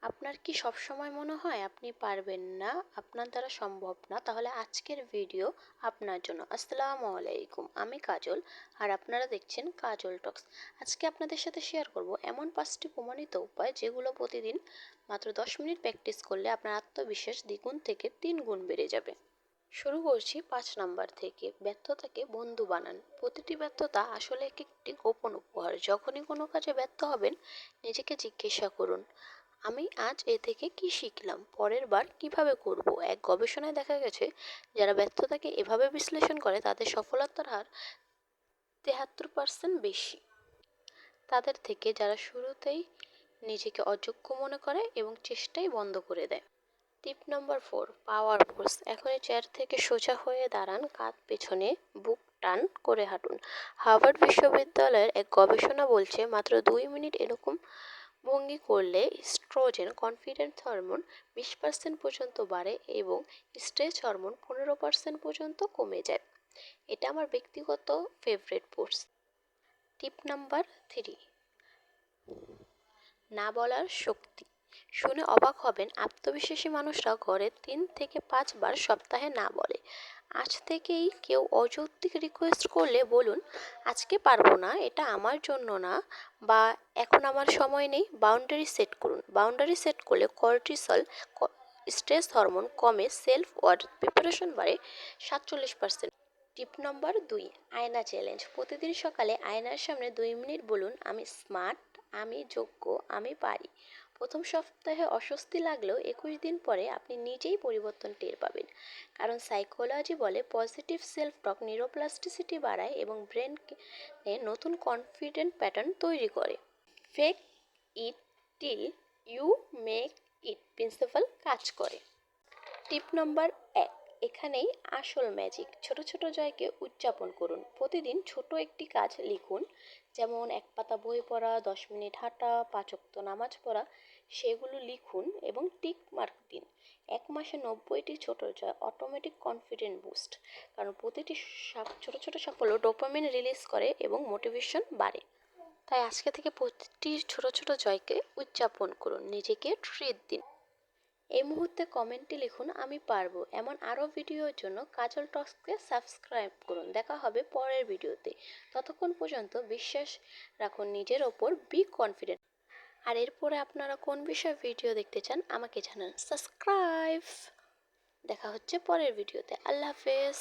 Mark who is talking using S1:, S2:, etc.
S1: আপনার কি সবসময় মনে হয় আপনি পারবেন না, আপনার দ্বারা সম্ভব না? তাহলে আজকের ভিডিও আপনার জন্য। আসসালামু আলাইকুম, আমি কাজল আর আপনারা দেখছেন কাজল টক্স। আজকে আপনাদের সাথে শেয়ার করব এমন 5টি প্রমাণিত উপায় যেগুলো প্রতিদিন মাত্র 10 মিনিট প্র্যাকটিস করলে আপনার আত্মবিশ্বাস দ্বিগুণ থেকে 3 গুণ বেড়ে যাবে। শুরু করছি 5 নাম্বার থেকে। ব্যর্থতাকে বন্ধু বানান। প্রতিটি ব্যর্থতা আসলে একটি গোপন উপহার। যখনই কোনো কাজে ব্যর্থ হবেন, নিজেকে জিজ্ঞাসা করুন, আমি আজ এ থেকে কি শিখলাম, পরের বার কিভাবে করব। এক গবেষণায় দেখা গেছে, যারা ব্যর্থতাকে এভাবে বিশ্লেষণ করে তাদের সফলতার হার 73% বেশি তাদের থেকে যারা শুরুতেই নিজেকে অযোগ্য মনে করে এবং চেষ্টাই বন্ধ করে দেয়। টিপ নম্বর 4, পাওয়ার পোজ। এখনই চেয়ার থেকে সোজা হয়ে দাঁড়ান, কাঁধ পেছনে, বুক টান করে হাঁটুন। হার্ভার্ড বিশ্ববিদ্যালয়ের এক গবেষণা বলছে, মাত্র 2 মিনিট এরকম ভঙ্গি করলে স্ট্রোজেন, কনফিডেন্স হরমোন 20% পর্যন্ত বাড়ে এবং স্ট্রেস হরমোন 15% পর্যন্ত কমে যায়। এটা আমার ব্যক্তিগত ফেভারিট পোজ। টিপ নম্বর 3, না বলার শক্তি। শুনে অবাক হবেন, আত্মবিশ্বাসী মানুষরা গড়ে 3 থেকে 5 বার সপ্তাহে না বলে। আজ থেকেই কেউ অযৌক্তিক রিকোয়েস্ট করলে বলুন, আজকে পারবো না, এটা আমার জন্য না, বা এখন আমার সময় নেই। বাউন্ডারি সেট করুন। বাউন্ডারি সেট করলে কর্টিসল, স্ট্রেস হরমোন কমে, সেলফ ওয়ার্থ, প্রিপারেশন বাড়ে 47%। টিপ নম্বর 2, আয়না চ্যালেঞ্জ। প্রতিদিন সকালে আয়নার সামনে 2 মিনিট বলুন, আমি স্মার্ট, আমি যোগ্য, আমি পারি। প্রথম সপ্তাহে অস্বস্তি লাগলেও 21 দিন পরে আপনি নিজেই পরিবর্তন টের পাবেন। কারণ সাইকোলজি বলে, পজিটিভ সেলফ টক নিউরোপ্লাস্টিসিটি বাড়ায় এবং ব্রেনকে নতুন কনফিডেন্ট প্যাটার্ন তৈরি করে। Fake it till you make it principle কাজ করে। টিপ নম্বর 1, এখানেই আসল ম্যাজিক। ছোট ছোট জয়কে উদযাপন করুন। প্রতিদিন ছোট একটি কাজ লিখুন, যেমন 1 পাতা বই পড়া, 10 মিনিট হাঁটা, 5 ওয়াক্ত নামাজ পড়া। সেগুলো লিখুন এবং টিক মার্ক দিন। 1 মাসে 90টি ছোট জয় অটোমেটিক কনফিডেন্ট বুস্ট। কারণ প্রতিটি ছোট ছোট সাফল্য ডোপামিন রিলিজ করে এবং মোটিভেশন বাড়ে। তাই আজকে থেকে প্রতিটি ছোট ছোট জয়কে উদযাপন করুন, নিজেকে ট্রিট দিন। এই মুহূর্তে কমেন্টে লিখুন, আমি পারবো। এমন আরও ভিডিওর জন্য কাজল টক্সকে সাবস্ক্রাইব করুন। দেখা হবে পরের ভিডিওতে। ততক্ষণ পর্যন্ত বিশ্বাস রাখুন নিজের ওপর, বি কনফিডেন্ট। আর এরপরে আপনারা কোন বিষয়ে ভিডিও দেখতে চান আমাকে জানান। সাবস্ক্রাইব। দেখা হচ্ছে পরের ভিডিওতে। আল্লাহ হাফেজ।